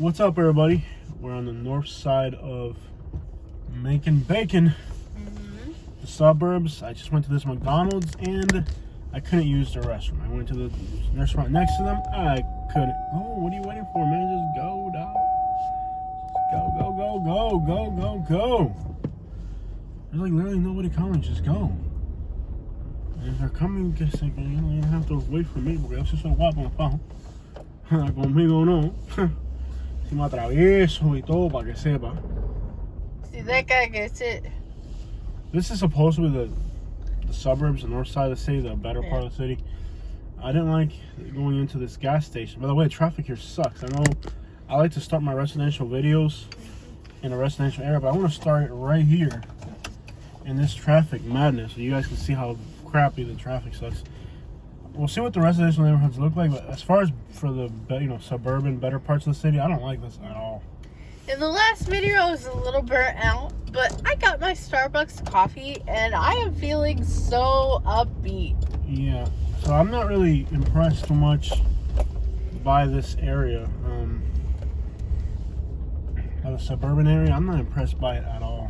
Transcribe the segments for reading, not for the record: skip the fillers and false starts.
What's up, everybody? We're on the north side of Macon, the suburbs. I just went to this McDonald's and I couldn't use the restroom. I went to the restaurant next to them. I couldn't. Oh, what are you waiting for, man? Just go, dog. Go. There's like literally nobody coming. Just go. And if they're coming, you don't have to wait for me porque yo soy so guapo, pa. Conmigo no. Si me atravieso y todo para que sepa. See, that guy gets it. This is supposed to be the suburbs, the north side of the city, the better part of the city. I didn't like going into this gas station. By the way, the traffic here sucks. I know I like to start my residential videos in a residential area, but I want to start it right here in this traffic madness so you guys can see how crappy the traffic sucks. We'll see what the residential neighborhoods look like, but as far as for the suburban better parts of the city, I don't like this at all. In the last video, I was a little burnt out, but I got my Starbucks coffee, and I am feeling so upbeat. Yeah, so I'm not really impressed too much by this area. By the suburban area, I'm not impressed by it at all.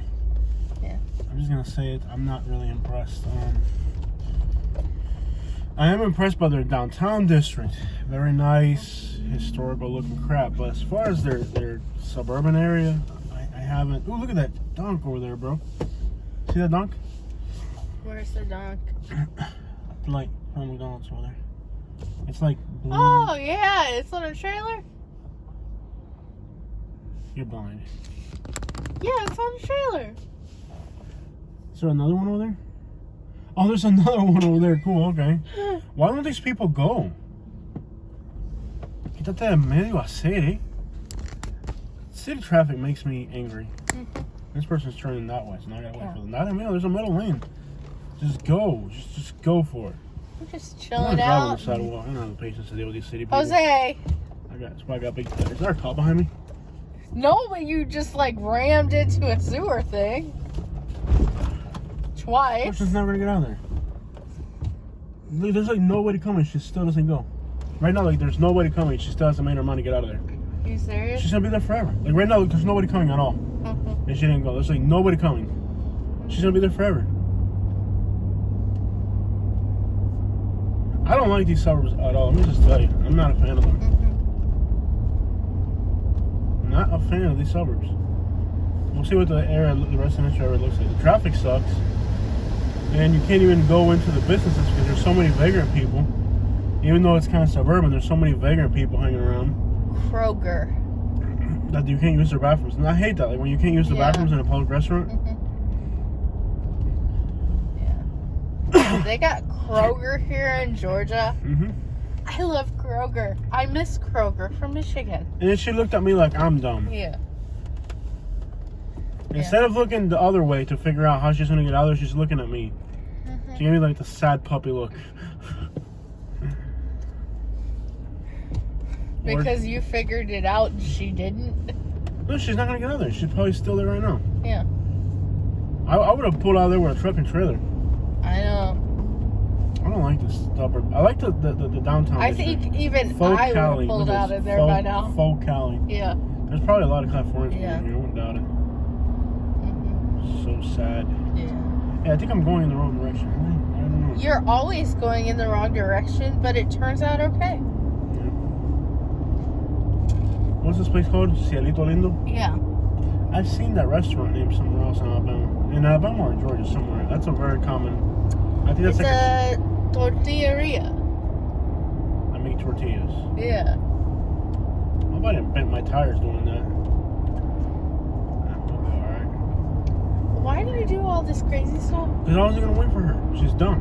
Yeah. I'm just gonna say it. I'm not really impressed. I am impressed by their downtown district. Very nice, historical looking crap. But as far as their suburban area, I haven't. Oh, look at that dunk over there, bro. See that dunk? Where's the dunk? Like from McDonald's over there. It's like blue. Oh, yeah. It's on a trailer? You're blind. Yeah, it's on a trailer. Is there another one over there? Oh, there's another one over there. Cool, okay. Why don't these people go? Quítate de medio hacer, eh? City traffic makes me angry. This person's turning that way, so now I gotta wait for them. Not in the middle, there's a middle lane. Just go. Just go for it. I'm just I'm chilling not driving out. on the sidewalk. I don't have the patience to deal with these city people. Jose. That's why I got big. Is there a cop behind me? No, but you just like rammed into a sewer thing. Twice. Person's never gonna get out of there. There's like nobody coming. She still doesn't go. Right now, like there's nobody coming. She still hasn't made her money to get out of there. Are you serious? She's gonna be there forever. Like right now, like, there's nobody coming at all, and she didn't go. There's like nobody coming. She's gonna be there forever. I don't like these suburbs at all. Let me just tell you, I'm not a fan of them. Not a fan of these suburbs. We'll see what the residential area looks like. The traffic sucks. And you can't even go into the businesses because there's so many vagrant people. Even though it's kind of suburban, there's so many vagrant people hanging around. Kroger. That you can't use their bathrooms. And I hate that. Like when you can't use the bathrooms in a public restaurant. Yeah. They got Kroger here in Georgia. I love Kroger. I miss Kroger from Michigan. And then she looked at me like I'm dumb. Yeah. Instead of looking the other way to figure out how she's going to get out of there, she's looking at me. She gave me like the sad puppy look. Because you figured it out and she didn't? No, she's not going to get out of there. She's probably still there right now. Yeah. I would have pulled out of there with a truck and trailer. I know. I don't like this suburb. I like the downtown. I think even I would have pulled out of there by now. Faux Cali. Yeah. There's probably a lot of Californians here. I wouldn't doubt it. So sad. Yeah, I think I'm going in the wrong direction. I don't know. You're always going in the wrong direction, but it turns out okay. Yeah. What's this place called? Cielito Lindo? Yeah. I've seen that restaurant name somewhere else in Alabama. In Alabama or Georgia somewhere. That's a very common. I think that's it's like a tortilleria. I make tortillas. Yeah. I might have bent my tires doing that. Why do you do all this crazy stuff? Because I wasn't going to wait for her. She's dumb.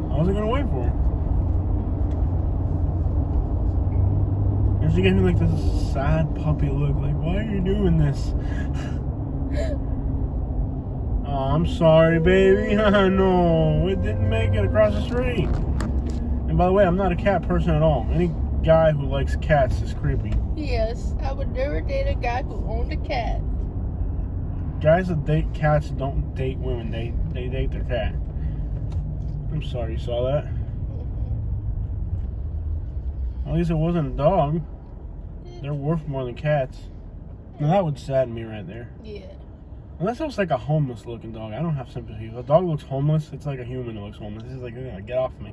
I wasn't going to wait for her. And she gave me like this sad puppy look. Like, why are you doing this? Oh, I'm sorry, baby. No, it didn't make it across the street. And by the way, I'm not a cat person at all. Any guy who likes cats is creepy. Yes, I would never date a guy who owned a cat. Guys that date cats don't date women. They date their cat. I'm sorry you saw that. At least it wasn't a dog. They're worth more than cats. Now that would sadden me right there. Yeah. Unless it was like a homeless looking dog. I don't have sympathy. If a dog looks homeless, it's like a human that looks homeless. It's like, get off me.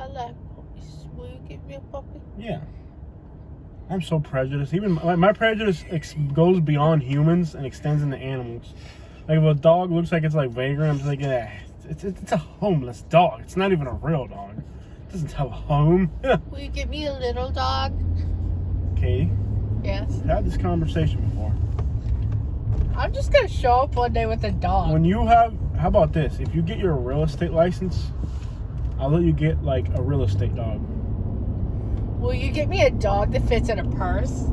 I like puppies. Will you get me a puppy? Yeah. I'm so prejudiced. Even my prejudice goes beyond humans and extends into animals. Like if a dog looks like it's like vagrant, I'm just like, it's a homeless dog. It's not even a real dog. It doesn't have a home. Will you get me a little dog? Okay. Yes. I've had this conversation before. I'm just gonna show up one day with a dog. When you have, how about this? If you get your real estate license, I'll let you get like a real estate dog. Will you get me a dog that fits in a purse?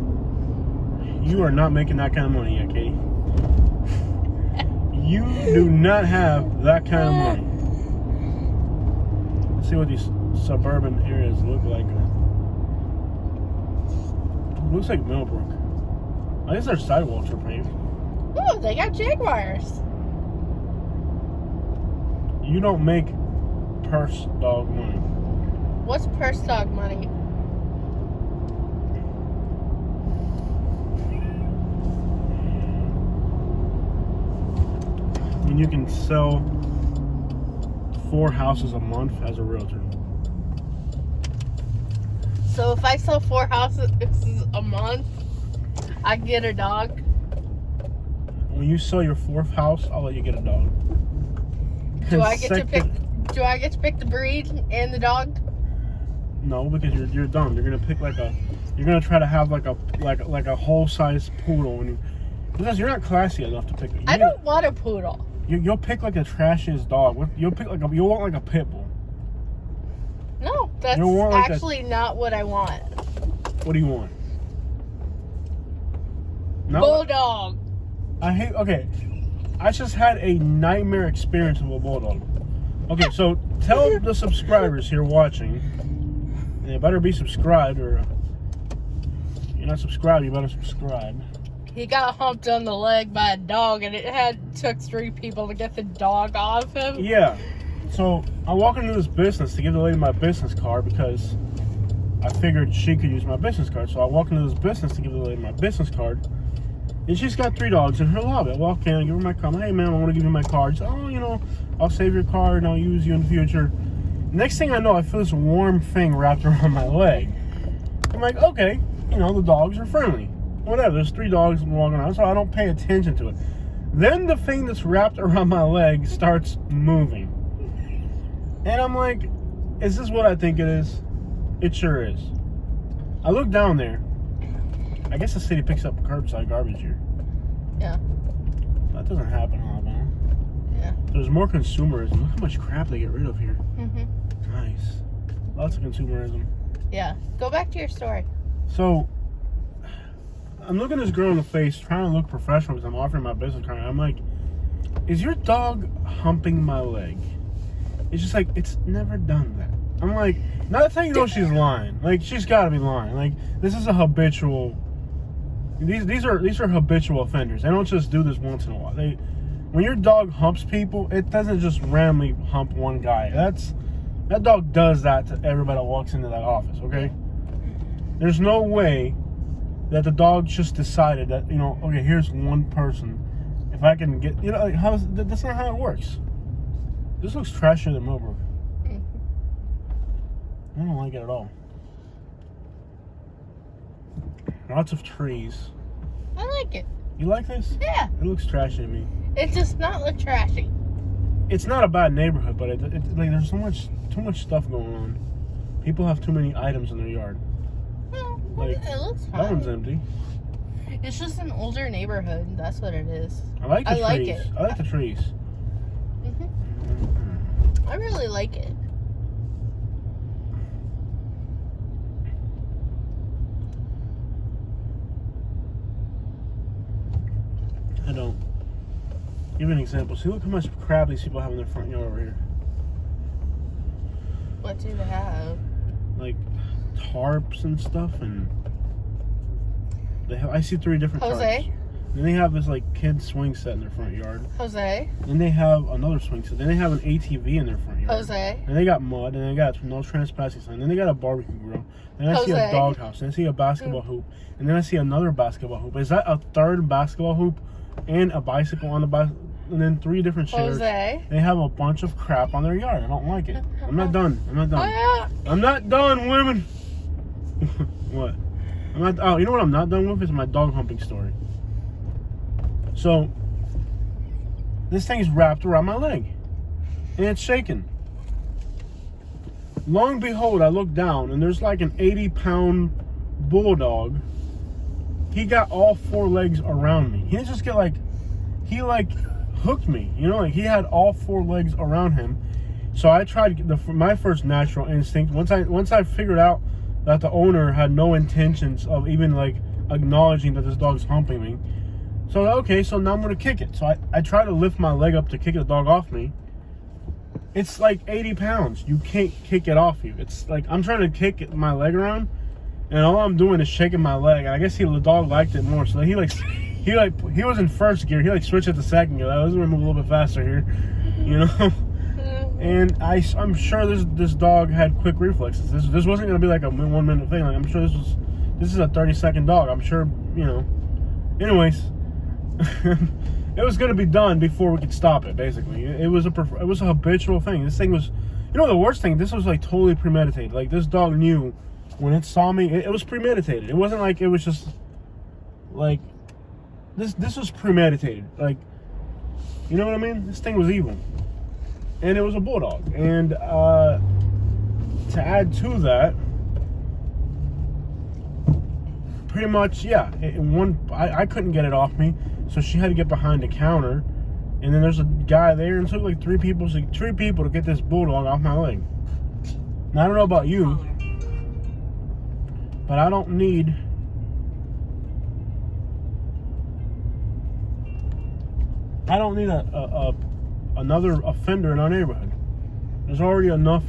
You are not making that kind of money yet, Katie. You do not have that kind of money. Let's see what these suburban areas look like. It looks like Millbrook. I guess their sidewalks are paved. Oh, they got jaguars. You don't make purse dog money. What's purse dog money? When you can sell 4 houses a month as a realtor. So if I sell 4 houses a month, I get a dog. When you sell your 4th house, I'll let you get a dog. Do I get to pick? Do I get to pick the breed and the dog? No, because you're dumb. You're gonna pick like a. You're gonna try to have like a whole size poodle, because you're not classy enough to pick. I don't want a poodle. You'll pick like the trashiest dog. You'll pick you'll want like a pit bull. No, that's like actually not what I want. What do you want? No. Bulldog. Okay, I just had a nightmare experience with a bulldog. Okay, so tell the subscribers here watching, they better be subscribed, or if you're not subscribed, you better subscribe. He got humped on the leg by a dog, and it took 3 people to get the dog off him. Yeah, so I walk into this business to give the lady my business card because I figured she could use my business card. So I walk into this business to give the lady my business card. And she's got 3 dogs in her lobby. I walk in, I give her my card. Hey, ma'am, I want to give you my card. She said, oh, I'll save your card and I'll use you in the future. Next thing I know, I feel this warm thing wrapped around my leg. I'm like, okay, the dogs are friendly. Whatever, there's 3 dogs walking around, so I don't pay attention to it. Then the thing that's wrapped around my leg starts moving. And I'm like, is this what I think it is? It sure is. I look down there. I guess the city picks up curbside garbage here. Yeah. That doesn't happen a lot, man. Yeah. There's more consumerism. Look how much crap they get rid of here. Mm-hmm. Nice. Lots of consumerism. Yeah. Go back to your story. So, I'm looking this girl in the face, trying to look professional because I'm offering my business card. I'm like, is your dog humping my leg? It's just like, it's never done that. I'm like, not how you know she's lying. Like, she's got to be lying. Like, this is a habitual. These are habitual offenders. They don't just do this once in a while. When your dog humps people, it doesn't just randomly hump one guy. That dog does that to everybody that walks into that office. Okay. There's no way that the dog just decided that okay, here's one person. If I can get like that's not how it works. This looks trashier than Millbrook. I don't like it at all. Lots of trees. I like it. You like this? Yeah. It looks trashy to me. It does not look trashy. It's not a bad neighborhood, but like there's too much stuff going on. People have too many items in their yard. Well, Like, it looks fine. that one's empty. It's just an older neighborhood. That's what it is. I like the trees. like it. I like the trees. Mm-hmm. I really like it. I don't. Give an example. See, look how much crap these people have in their front yard over here. What do they have? Like tarps and stuff, and they have. I see 3 different Jose? tarps. Then they have this like kid swing set in their front yard. Jose. Then they have another swing set. Then they have an ATV in their front yard. Jose. And they got mud. And they got no trespassing sign. Then they got a barbecue grill. Then I see a doghouse. Then I see a basketball hoop. And then I see another basketball hoop. Is that a third basketball hoop and a bicycle on the bicycle? And then 3 different chairs. Jose. They have a bunch of crap on their yard. I don't like it. I'm not done. I'm not done. Oh, yeah. I'm not done, women. What? I'm not. Oh, you know what I'm not done with is my dog humping story. So, this thing is wrapped around my leg, and it's shaking. Long and behold, I look down, and there's like an 80-pound bulldog. He got all 4 legs around me. He didn't just get like, he like hooked me. You know, like he had all 4 legs around him. So I tried my first natural instinct. Once I figured out that the owner had no intentions of even like acknowledging that this dog's humping me. So okay, so now I'm gonna kick it. So I try to lift my leg up to kick the dog off me. It's like 80 pounds. You can't kick it off you. It's like I'm trying to kick my leg around, and all I'm doing is shaking my leg. I guess the dog liked it more. So he was in first gear. He like switched it to second gear. I was gonna move a little bit faster here, you know. And I'm sure this dog had quick reflexes. This wasn't gonna be like a 1 minute thing. Like I'm sure this is a 30-second dog. I'm sure, you know. Anyways, it was gonna be done before we could stop it. Basically, it was a habitual thing. This thing was, you know, the worst thing. This was like totally premeditated. Like this dog knew when it saw me. It was premeditated. It wasn't like it was just like this was premeditated. Like, you know what I mean? This thing was evil. And it was a bulldog. And to add to that, pretty much, yeah. I couldn't get it off me, so she had to get behind the counter. And then there's a guy there, and it took like 3 people to get this bulldog off my leg. Now I don't know about you, but I don't need another offender in our neighborhood. There's already enough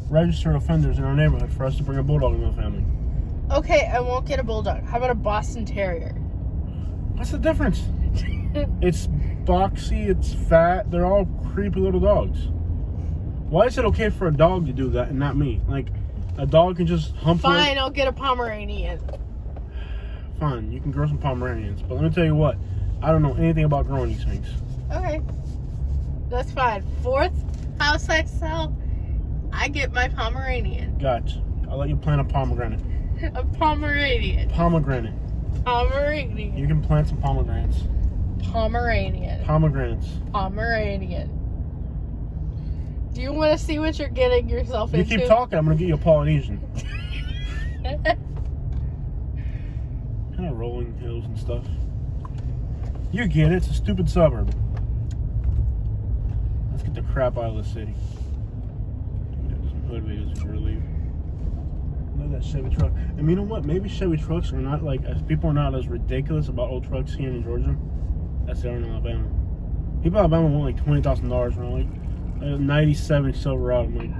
registered offenders in our neighborhood for us to bring a bulldog into the family. Okay, I won't get a bulldog. How about a Boston Terrier? What's the difference? It's boxy, it's fat, they're all creepy little dogs. Why is it okay for a dog to do that and not me? Like, a dog can just hump. Fine, I'll get a Pomeranian. Fine, you can grow some Pomeranians. But let me tell you what, I don't know anything about growing these things. Okay. That's fine. 4th house I sell, I get my Pomeranian. Gotcha. I'll let you plant a pomegranate. A Pomeranian. Pomegranate. Pomeranian. You can plant some pomegranates. Pomeranian. Pomegranates. Pomeranian. Do you want to see what you're getting yourself into? You keep talking, I'm going to get you a Polynesian. Kind of rolling hills and stuff. You get it, it's a stupid suburb. Let's get the crap out of the city. There's some hood videos before we leave. Look at that Chevy truck. And you know what? Maybe Chevy trucks are not like, as people are not as ridiculous about old trucks here in Georgia as they are in Alabama. People in Alabama want like $20,000 for like a 97 Silverado. I'm like,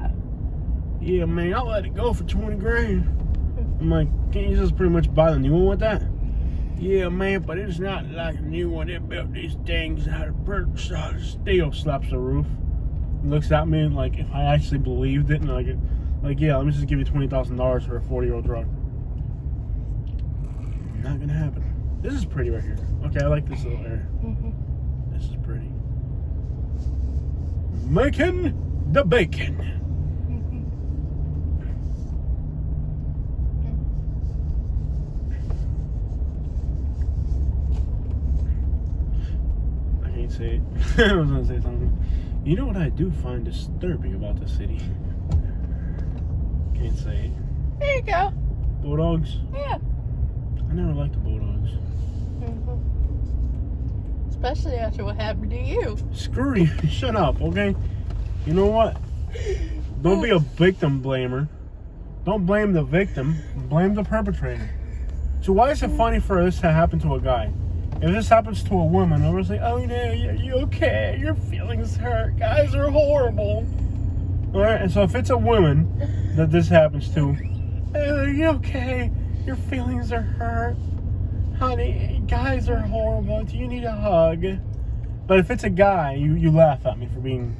yeah, man, I'll let it go for 20 grand. I'm like, can't you just pretty much buy the new one with that? Yeah, man, but it's not like a new one. They built these things out of birch solid steel. Slaps the roof. Looks at me like if I actually believed it, and like yeah, let me just give you $20,000 for a 40-year-old truck. Not gonna happen. This is pretty right here. Okay, I like this little area. This is pretty. Macon the bacon. Say it. I was gonna say something. You know what I do find disturbing about the city? Can't say it. There you go. Bulldogs? Yeah. I never liked the bulldogs. Especially after what happened to you. Screw you. Shut up, okay? You know what? Don't be a victim blamer. Don't blame the victim. Blame the perpetrator. So why is it funny for this to happen to a guy? If this happens to a woman, I'm gonna say, oh, yeah, you okay? Your feelings hurt. Guys are horrible. All right, and so if it's a woman that this happens to, oh, you okay? Your feelings are hurt. honey, guys are horrible. Do you need a hug? But if it's a guy, you laugh at me for being...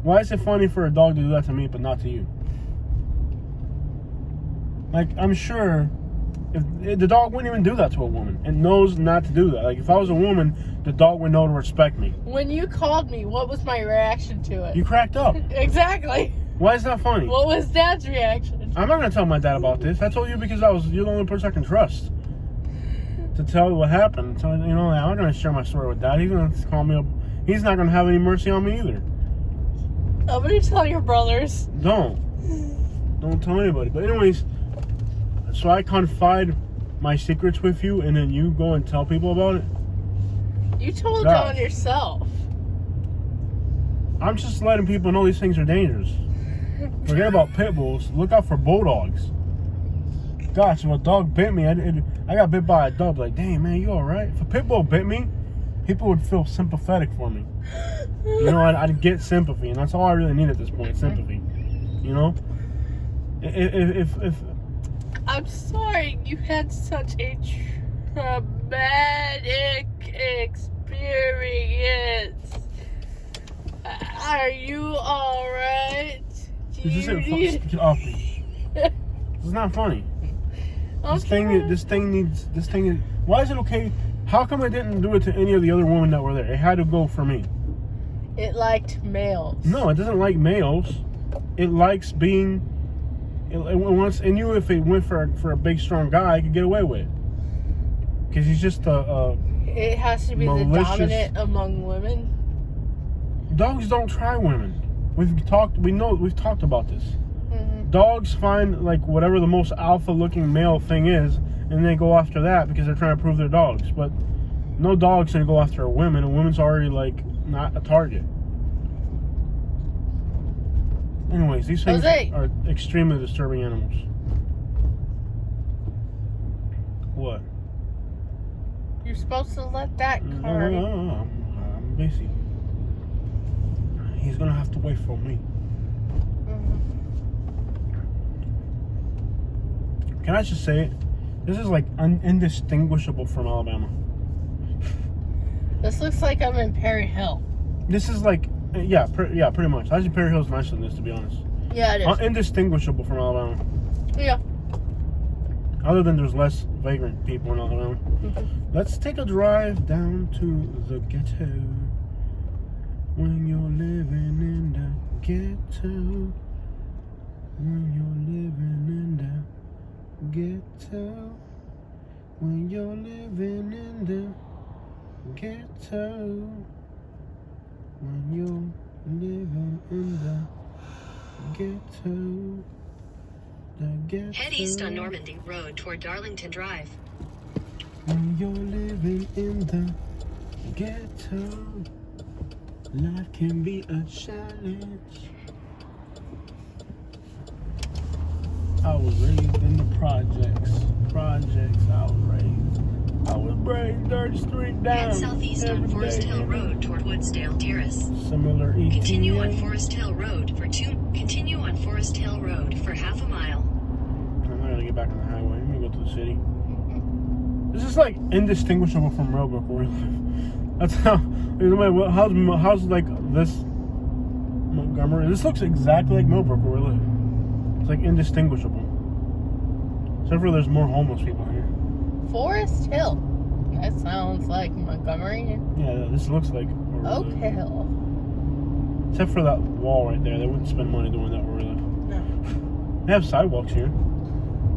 Why is it funny for a dog to do that to me, but not to you? Like, I'm sure if the dog wouldn't even do that to a woman. It knows not to do that. Like, if I was a woman, the dog would know to respect me. When you called me, what was my reaction to it? You cracked up. Exactly. Why is that funny? What was Dad's reaction? I'm not going to tell my dad about this. I told you because you're the only person I can trust to tell what happened. So, you know, I'm not going to share my story with Dad. He's going to call me up. He's not going to have any mercy on me either. I'm going to tell your brothers. Don't tell anybody. But anyways, so I confide my secrets with you, and then you go and tell people about it? You told John yourself. I'm just letting people know these things are dangerous. Forget about pit bulls. Look out for bulldogs. Gosh, if a dog bit me, I got bit by a dog. Like, dang, man, you all right? If a pit bull bit me, people would feel sympathetic for me. You know, I'd get sympathy, and that's all I really need at this point, sympathy. You know? If I'm sorry you had such a traumatic experience. Are you alright? Get off me. It's not funny. Okay. This thing needs. Why is it okay? How come I didn't do it to any of the other women that were there? It had to go for me. It liked males. No, it doesn't like males. It likes being. It wants. It knew if it went for a big strong guy, it could get away with it. Because he's just a. It has to be malicious, the dominant among women. Dogs don't try women. We've talked about this. Mm-hmm. Dogs find like whatever the most alpha looking male thing is, and they go after that because they're trying to prove they're dogs. But no dog's gonna go after a woman. A woman's already like not a target. Anyways, these things are extremely disturbing animals. What? You're supposed to let that car. No, I'm busy. He's gonna have to wait for me. Mm-hmm. Can I just say it? This is like indistinguishable from Alabama. This looks like I'm in Perry Hill. This is like, pretty much. Actually, Perry Hill's nicer than this, to be honest. Yeah, it is. Indistinguishable from Alabama. Yeah. Other than there's less vagrant people in Alabama. Mm-hmm. Let's take a drive down to the ghetto. When you're living in the ghetto. When you're living in the ghetto. When you're living in the ghetto. When you're living in the ghetto. Head east on Normandy Road toward Darlington Drive. When you're living in the ghetto, life can be a challenge. I was raised in the projects. I was raised 30th Street down. Head southeast on Forest Hill Road toward Woodsdale Terrace. Similar ETA. Continue on Forest Hill Road for half a mile. I'm not gonna get back on the highway. I'm gonna go to the city. This is like indistinguishable from Millbrook where we live. That's how. How's like this Montgomery? This looks exactly like Millbrook where we live. It's like indistinguishable. Except for there's more homeless people here. Forest Hill. That sounds like Montgomery. Yeah, this looks like Oak Hill. Except for that wall right there. They wouldn't spend money doing that where we live. No. They have sidewalks here.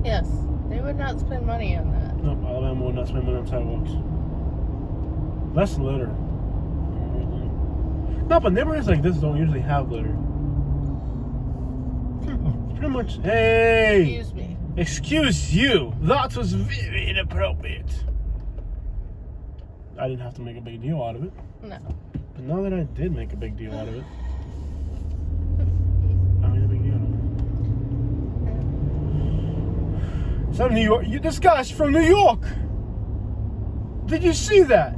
Yes. They would not spend money on that. Nope, Alabama would not spend money on sidewalks. Less litter. No, but neighborhoods like this don't usually have litter. It's pretty much. Hey! Excuse me. Excuse you. That was very inappropriate. I didn't have to make a big deal out of it. No. But now that I did make a big deal out of it, I made a big deal out of it. So New York. This guy's from New York. Did you see that?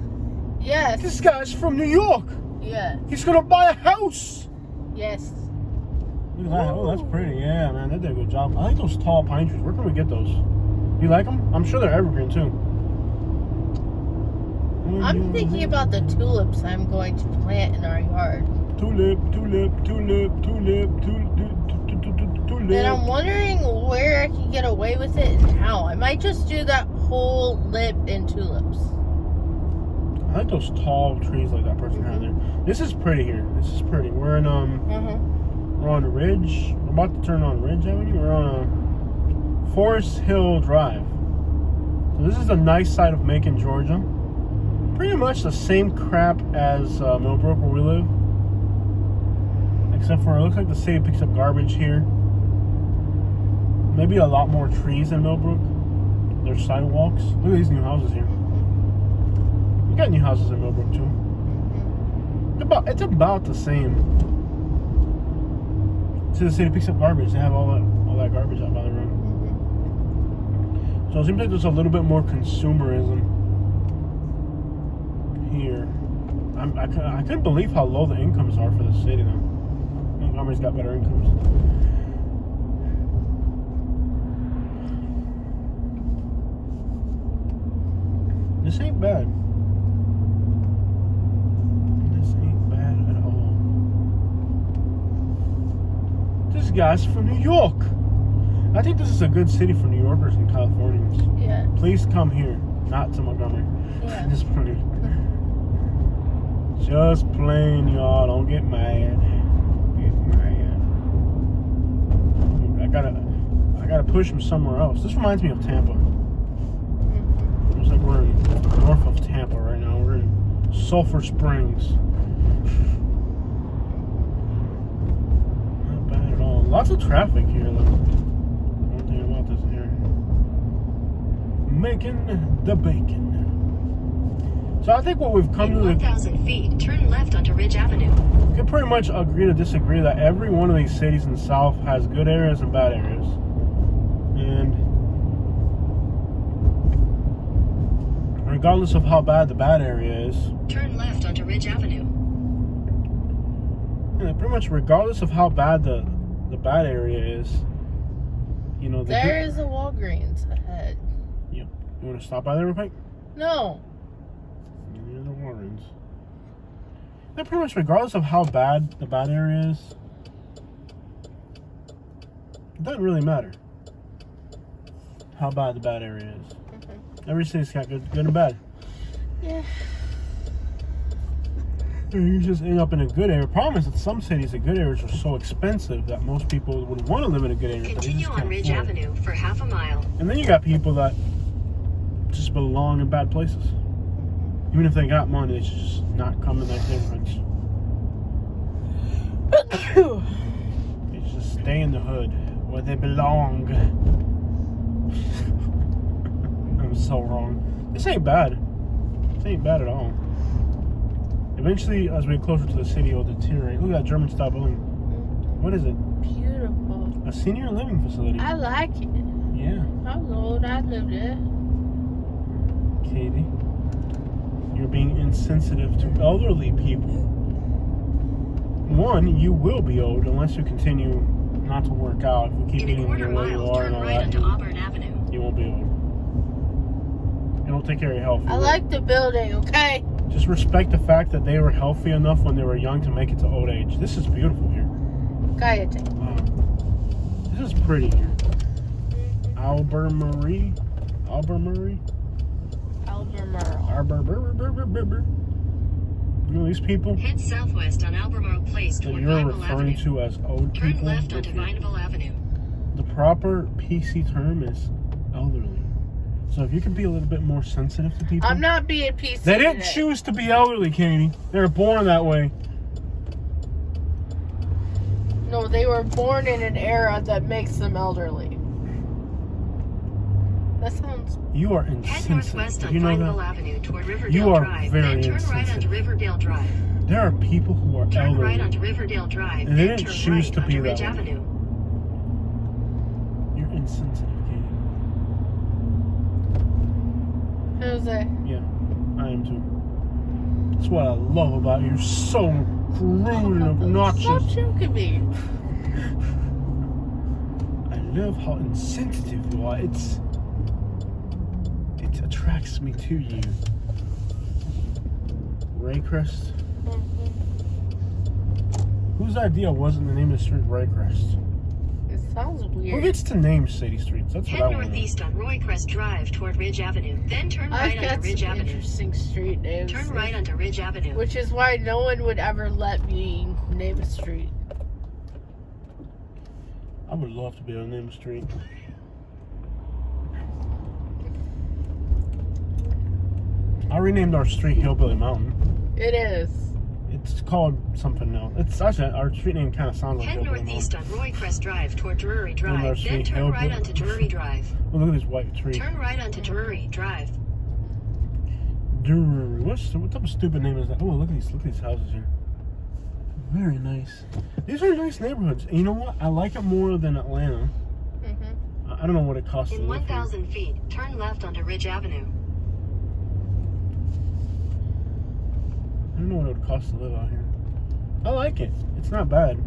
Yes. This guy's from New York. Yes. He's gonna buy a house. Yes. Look at that. Oh, that's pretty. Yeah, man, they did a good job. I like those tall pine trees. Where can we get those? You like them? I'm sure they're evergreen too. I'm thinking about the tulips I'm going to plant in our yard. Tulip. And I'm wondering where I can get away with it and how. I might just do that whole lip in tulips. I like those tall trees like that person had there. This is pretty here. This is pretty. We're in we're on Ridge. We're about to turn on Ridge Avenue. We're on Forest Hill Drive. So this is the nice side of Macon, Georgia. Pretty much the same crap as Millbrook where we live. Except for it looks like the city picks up garbage here. Maybe a lot more trees in Millbrook. There's sidewalks. Look at these new houses here. We got new houses in Millbrook too. It's about the same. See, the city picks up garbage. They have all that garbage out by the road. So it seems like there's a little bit more consumerism here. I couldn't believe how low the incomes are for the city though. Montgomery's got better incomes. This ain't bad. This ain't bad at all. This guy's from New York. I think this is a good city for New Yorkers and Californians. Yeah. Please come here, not to Montgomery. Yeah. Just plain, y'all. Don't get mad. I gotta push him somewhere else. This reminds me of Tampa. Looks like we're in north of Tampa right now. We're in Sulphur Springs. Not bad at all. Lots of traffic here, though. One thing about this area. Making the bacon. So I think what we've come In to 1,000 feet, turn left onto Ridge Avenue. we can pretty much agree to disagree that every one of these cities in the South has good areas and bad areas. And regardless of how bad the bad area is, Turn left onto Ridge Avenue. yeah, pretty much regardless of how bad the bad area is, you know, There is a Walgreens ahead. Yep. You want to stop by there real quick? No. Near the Warrens. Yeah, pretty much regardless of how bad the bad area is, it doesn't really matter how bad the bad area is. Every city's got good and bad. Yeah. You just end up in a good area. The problem is that some cities, the good areas are so expensive that most people would want to live in a good area, but they Continue just on can't Ridge afford it. Avenue for half a mile. And then you got people that just belong in bad places. Even if they got money, they should just not come to nice neighborhoods. They should just stay in the hood where they belong. I'm so wrong. This ain't bad. This ain't bad at all. Eventually, as we get closer to the city, it'll deteriorate. Look at that German-style building. What is it? Beautiful. A senior living facility. I like it. Yeah. I was old. I lived there. Katie, you're being insensitive to elderly people. One, you will be old unless you continue not to work out. If you keep In a eating quarter the way you mile, are and turn all right that, onto Auburn Avenue. you won't be old. You don't take care of your health. I like the building, okay? Just respect the fact that they were healthy enough when they were young to make it to old age. This is beautiful here. Cállate. Wow. This is pretty here. Albermarie. Albemarle. You know, these people Head southwest on Albemarle Place that toward you're Vineville referring Avenue. to as old Turn people, left onto Vineville Avenue. the proper PC term is elderly. So if you can be a little bit more sensitive to people. I'm not being PC They didn't today. choose to be elderly, Katie. They were born that way. No, they were born in an era that makes them elderly. That sounds... You are Head insensitive. northwest Did on you know Vineville that? Avenue toward Riverdale You are Drive. very Then turn right insensitive. onto Riverdale Drive. There are people who are Turn elderly. right onto Riverdale Drive. And they Then didn't turn choose right to be onto Ridge that way. Avenue. You're insensitive, Katie. Jose. Yeah, I am too. That's what I love about you. You're so crude and obnoxious. So you can be. I love how insensitive you are. It attracts me to you. Raycrest. Mhm. Whose idea wasn't the name of the street Raycrest? It sounds Who weird. gets to name city streets? That's what I Head want to know. northeast on Roycrest Drive toward Ridge Avenue. Then turn I've right got onto Ridge some Avenue. interesting street names. Turn right onto Ridge Avenue. Which is why no one would ever let me name a street. I would love to be able to name a street. I renamed our street Hillbilly Mountain. It is. It's called something now. It's actually our street name kind of sounds like Head Hillbilly northeast Mountain. on Roycrest Drive toward Drury our Drive. street Then turn right Hillbilly- onto Drury Drive. Oh, look at this white tree. Turn right onto Drury Drive. Drury. What type of stupid name is that? Oh, look at these houses here. Very nice. These are nice neighborhoods. And you know what? I like it more than Atlanta. Mm-hmm. I don't know what it costs to In live here. 1,000 feet, turn left onto Ridge Avenue. I don't know what it would cost to live out here. I like it. It's not bad.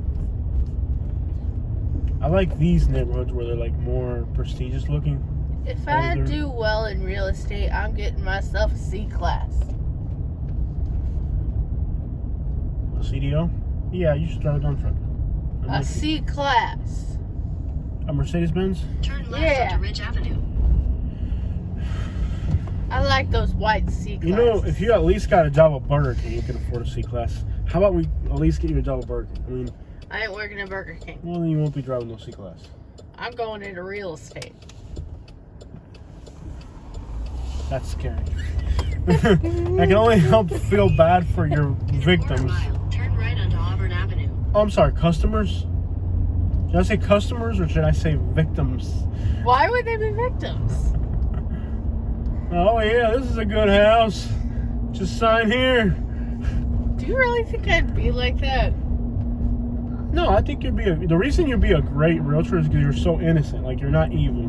I like these neighborhoods where they're like more prestigious looking. If I Older. do well in real estate, I'm getting myself a C class. A CDO? Yeah, you should drive a dump truck. A C class. A Mercedes Benz? Turn left Yeah. onto Ridge Avenue. I like those white C classes. You know, if you at least got a job at Burger King, you can afford a C class. How about we at least get you a job at Burger King? I mean, I ain't working at Burger King. well, then you won't be driving no C class. I'm going into real estate. That's scary. I can only help feel bad for your In a quarter victims. mile, turn right onto Auburn Avenue. Oh, I'm sorry, customers? Should I say customers or should I say victims? Why would they be victims? Oh, yeah, this is a good house. Just sign here. Do you really think I'd be like that? No, I think the reason you'd be a great realtor is because you're so innocent. Like, you're not evil.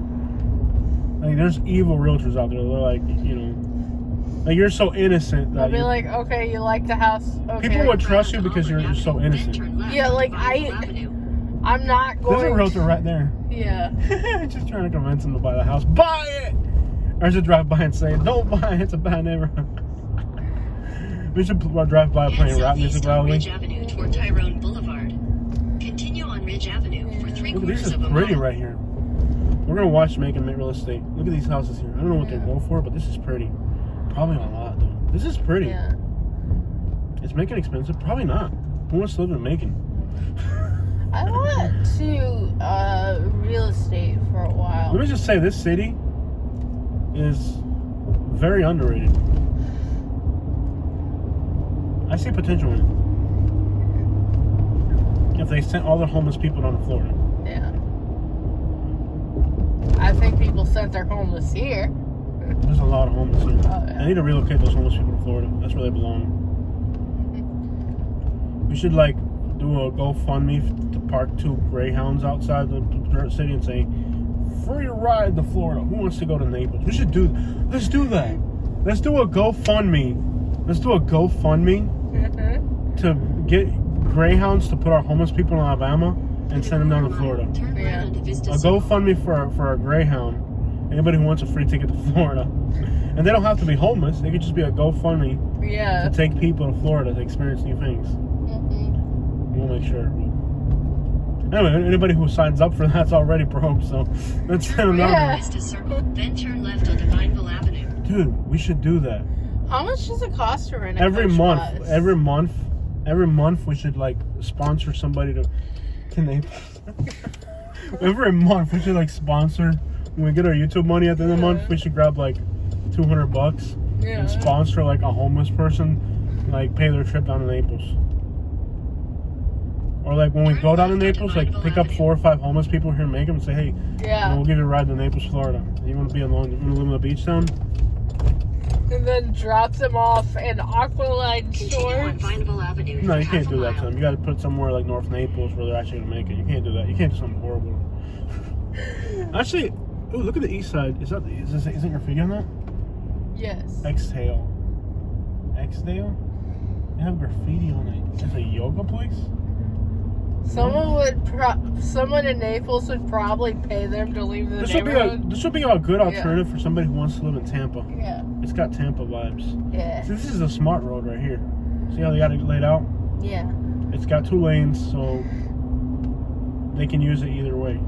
Like, there's evil realtors out there. They're like, you know, like, you're so innocent that I'll be like, okay, you like the house? Okay. people would trust you Onto because Auburn you're so Avenue, then innocent. turn left Yeah, like, onto Vinyl Avenue. I'm not There's going a realtor right there. Yeah. Just trying to convince them to buy the house. Buy it! Or just drive by and say, don't buy it, it's a bad neighborhood. We should drive by Head playing rap music southeast on loudly. Ridge Avenue toward Tyrone Boulevard. Continue on Ridge Avenue for Look, this 3/4 is of a pretty mile. right here. We're gonna watch Macon make real estate. Look at these houses here. I don't know what they go for, but this is pretty. Probably not a lot though. This is pretty. Yeah. Is Macon expensive? Probably not. Who wants to live in Macon? I went to real estate for a while. Let me just say, this city is very underrated. I see potential in it. If they sent all their homeless people down to Florida. Yeah. I think people sent their homeless here. There's a lot of homeless here. Oh, yeah. They need to relocate those homeless people to Florida. That's where they belong. We should like do a GoFundMe to park 2 Greyhounds outside the city and say, free ride to Florida. Who wants to go to Naples? We should do. Let's do that. Let's do a GoFundMe. Let's do a GoFundMe to get Greyhounds to put our homeless people in Alabama and send them down to Florida. Turn Yeah. right onto Vista A Circle. GoFundMe for a Greyhound. Anybody who wants a free ticket to Florida. And they don't have to be homeless. They could just be a GoFundMe Yeah. to take people to Florida to experience new things. Mhm. We'll make sure. Anyway, anybody who signs up for that's already broke, so let's send them Yeah. down. Vista Circle. Then turn left onto Vineville Avenue. Dude, we should do that. How much does it cost to rent a Every coach month. bus? Every month we should like sponsor somebody to Naples. Every month we should like sponsor. When we get our YouTube money at the end of the month, we should grab like $200 Yeah. and sponsor like a homeless person, like pay their trip down to Naples. Or like when we go down to Naples, like pick up 4 or 5 homeless people here and make them and say, hey, Yeah. we'll give you a ride to Naples, Florida. You want to be alone? You want to live in a beach town? And then drop them off in Aqualine Continue on Shores. Vineville Avenue. No, for you can't half a do that to mile. them. You got to put somewhere like North Naples where they're actually going to make it. You can't do that. You can't do something horrible. Actually, ooh, look at the east side. Isn't graffiti on that? Yes. Exhale. Exhale? They have graffiti on it. It's a yoga place? Someone in Naples would probably pay them to leave the This neighborhood. would be a good alternative for somebody who wants to live in Tampa. Yeah. It's got Tampa vibes. Yeah. See, this is a smart road right here. See how they got it laid out? Yeah. It's got 2 lanes, so they can use it either way,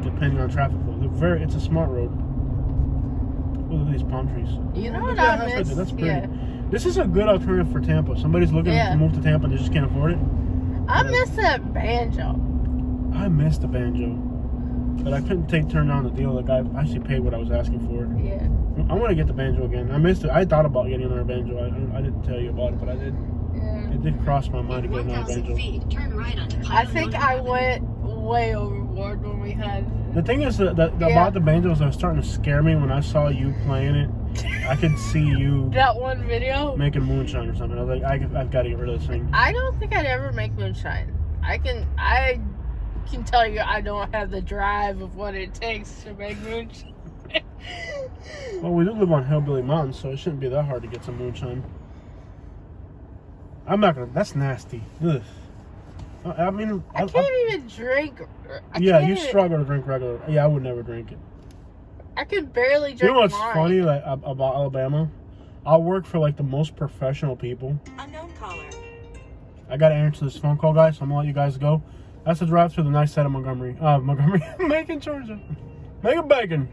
depending on traffic flow. It's a smart road. Look at these palm trees. You know Look what at that I house right miss? there. That's pretty. Yeah. This is a good alternative for Tampa. If somebody's looking Yeah. to move to Tampa and they just can't afford it. I miss that banjo. I missed the banjo, but I couldn't turn down the deal. Like I actually paid what I was asking for it. Yeah. I want to get the banjo again. I missed it. I thought about getting another banjo. I didn't tell you about it, but I did. Yeah. It did cross my mind to In get another 1,000 banjo. feet, turn right onto I Pylon think Road. I went way overboard when we had. The thing is that about the banjos, that was starting to scare me when I saw you playing it. I could see you That one video. making moonshine or something. I was like, I've got to get rid of this thing. I don't think I'd ever make moonshine. I can tell you I don't have the drive of what it takes to make moonshine. Well, we do live on Hillbilly Mountain, so it shouldn't be that hard to get some moonshine. I'm not gonna. That's nasty. Ugh. I mean, I can't even drink. Yeah, can't you even- struggle to drink regular. Yeah, I would never drink it. I can barely drink. You know what's wine. funny like about Alabama? I'll work for like the most professional people. Unknown caller. I gotta answer this phone call, guys. So I'm gonna let you guys go. That's the drive through the nice side of Montgomery, Macon, Georgia. Macon, Bacon.